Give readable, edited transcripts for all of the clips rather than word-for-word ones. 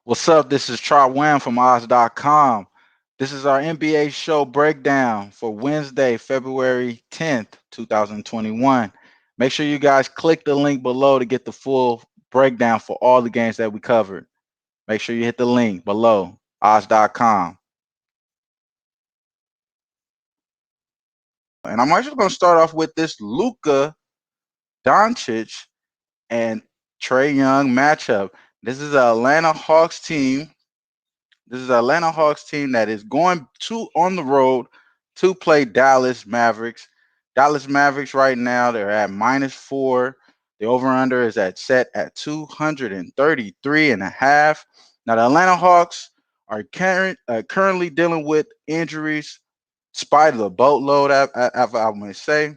What's up? This is Trot from Oz.com. This is our NBA show breakdown for Wednesday, February 10th, 2021. Make sure you guys click the link below to get the full breakdown for all the games that we covered. Make sure you hit the link below, Oz.com. And I'm actually going to start off with this Luka Doncic and Trey Young matchup. This is an Atlanta Hawks team. This is an Atlanta Hawks team that is going to on the road to play Dallas Mavericks. Dallas Mavericks right now they're at -4. The over/under is set at 233 and a half. Now the Atlanta Hawks are currently dealing with injuries, spite of the boatload. I may say.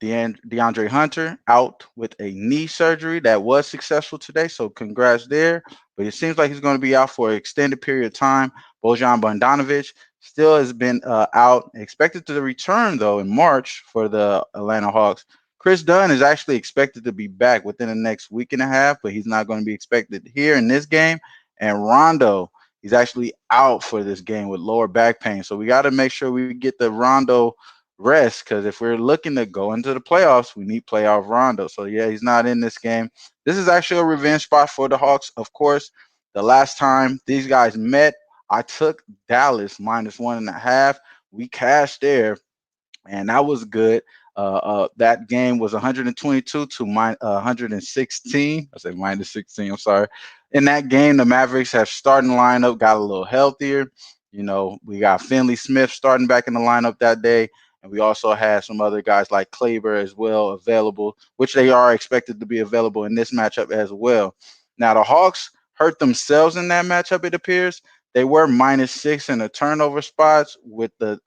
DeAndre Hunter out with a knee surgery that was successful today, so congrats there. But it seems like he's going to be out for an extended period of time. Bojan Bogdanovic still has been out, expected to return though in March for the Atlanta Hawks. Chris Dunn is actually expected to be back within the next week and a half, but he's not going to be expected here in this game. And Rondo, he's actually out for this game with lower back pain, so we got to make sure we get the Rondo rest because if we're looking to go into the playoffs, we need playoff Rondo. So yeah, he's not in this game. This is actually a revenge spot for the Hawks. Of course, the last time these guys met, I took Dallas -1.5. We cashed there, and that was good. That game was 122 to 116. I said -16. I'm sorry. In that game, the Mavericks have starting lineup got a little healthier. We got Finley Smith starting back in the lineup that day, and we also had some other guys like Kleber as well available, which they are expected to be available in this matchup as well. Now the Hawks hurt themselves in that matchup. It appears they were -6 in the turnover spots with the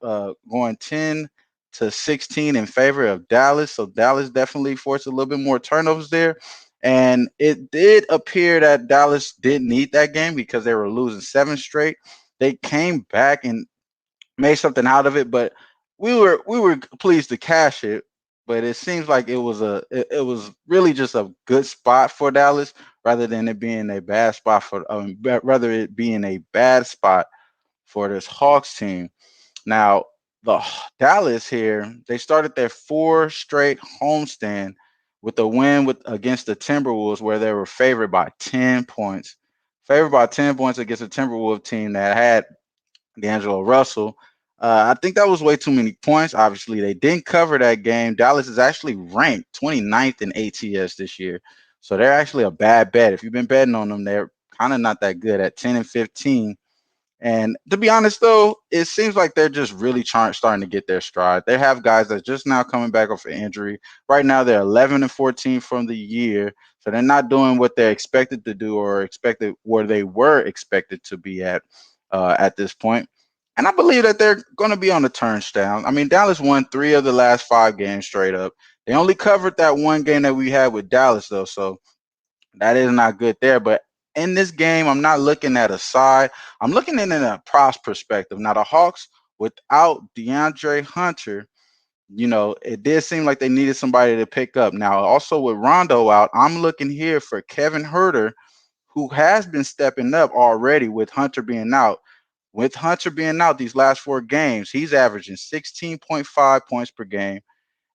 going 10-16 in favor of Dallas. So Dallas definitely forced a little bit more turnovers there. And it did appear that Dallas didn't need that game because they were losing seven straight. They came back and made something out of it, but we were pleased to cash it. But it seems like it was really just a good spot for Dallas rather than it being a bad spot rather it being a bad spot for this Hawks team. Now, the Dallas here, they started their four straight homestand with a win against the Timberwolves where they were favored by 10 points. Favored by 10 points against a Timberwolves team that had D'Angelo Russell. I think that was way too many points. Obviously, they didn't cover that game. Dallas is actually ranked 29th in ATS this year. So they're actually a bad bet. If you've been betting on them, they're kind of not that good at 10-15. And to be honest, though, it seems like they're just really starting to get their stride. They have guys that's just now coming back off an injury. Right now, they're 11-14 from the year, so they're not doing what they're expected to do or expected where they were expected to be at this point. And I believe that they're going to be on the turnstile. I mean, Dallas won three of the last five games straight up. They only covered that one game that we had with Dallas, though, so that is not good there. But in this game, I'm not looking at a side. I'm looking at it in a props perspective. Now, the Hawks, without DeAndre Hunter, it did seem like they needed somebody to pick up. Now, also with Rondo out, I'm looking here for Kevin Herter, who has been stepping up already with Hunter being out. With Hunter being out these last four games, he's averaging 16.5 points per game.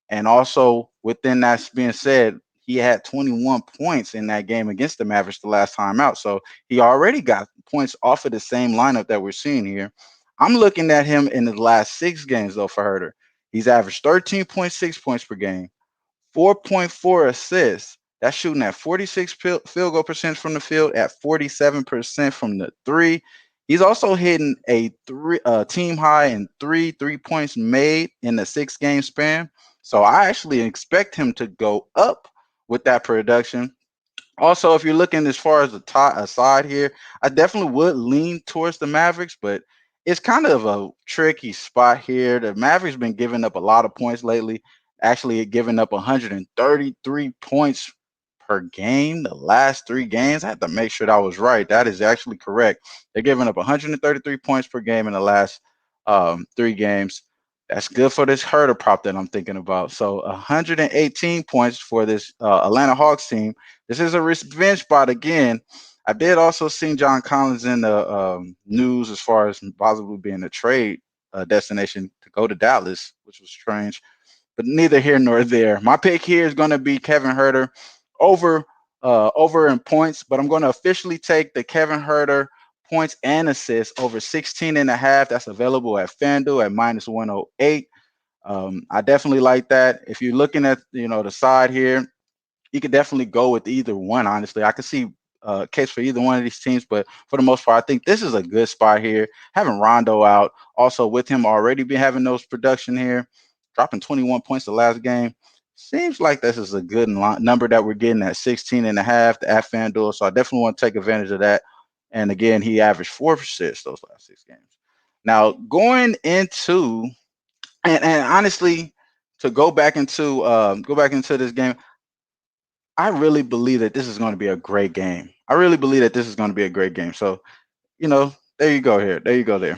And also, within that being said, he had 21 points in that game against the Mavericks the last time out. So he already got points off of the same lineup that we're seeing here. I'm looking at him in the last six games, though, for Herter. He's averaged 13.6 points per game, 4.4 assists. That's shooting at 46 field goal percent from the field, at 47% from the three. He's also hitting a team high in 3 3 points made in the 6 game span. So I actually expect him to go up with that production. Also, if you're looking as far as the top aside here, I definitely would lean towards the Mavericks, but it's kind of a tricky spot here. The Mavericks been giving up a lot of points lately, actually giving up 133 points per game the last 3 games. I had to make sure that was right. That is actually correct. They're giving up 133 points per game in the last 3 games. That's good for this Herder prop that I'm thinking about. So 118 points for this Atlanta Hawks team. This is a revenge spot again. I did also see John Collins in the news as far as possibly being a trade destination to go to Dallas, which was strange. But neither here nor there. My pick here is going to be Kevin Herter over over in points, but I'm going to officially take the Kevin Herter points and assists over 16 and a half. That's available at FanDuel at minus 108. I definitely like that. If you're looking at the side here, you could definitely go with either one. Honestly, I could see a case for either one of these teams, but for the most part, I think this is a good spot here. Having Rondo out, also with him already be having those production here, dropping 21 points the last game. Seems like this is a good number that we're getting at 16 and a half at FanDuel. So I definitely want to take advantage of that. And again, he averaged 4 assists those last 6 games. Now going into and honestly, to go back into this game, I really believe that this is going to be a great game. I really believe that this is going to be a great game. So, there you go here. There you go there.